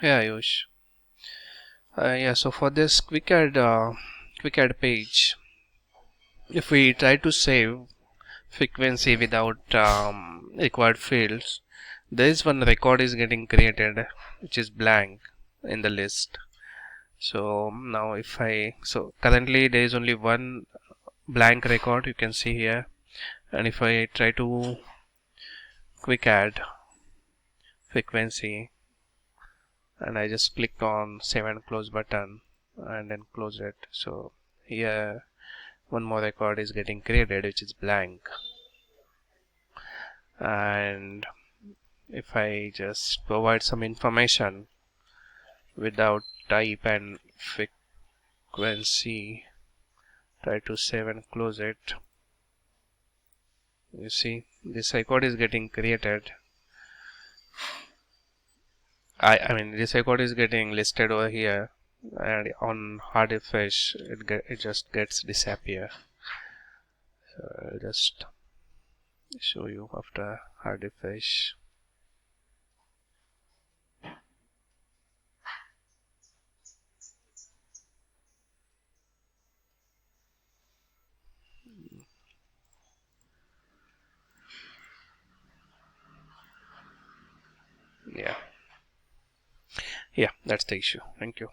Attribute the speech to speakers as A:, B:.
A: Yeah, Ayush. Yeah, so for this quick add page, if we try to save frequency without required fields, there is one record is getting created which is blank in the list. So now if I, so currently there is only one blank record you can see here, and if I try to quick add frequency and I just click on save and close button and then close it, so here one more record is getting created which is blank. And if I just provide some information without type and frequency, try to save and close it, you see this record is getting created. I mean this record is getting listed over here, and on hard refresh it just gets disappear. So I'll just show you after hard refresh. Yeah, yeah, that's the issue. Thank you.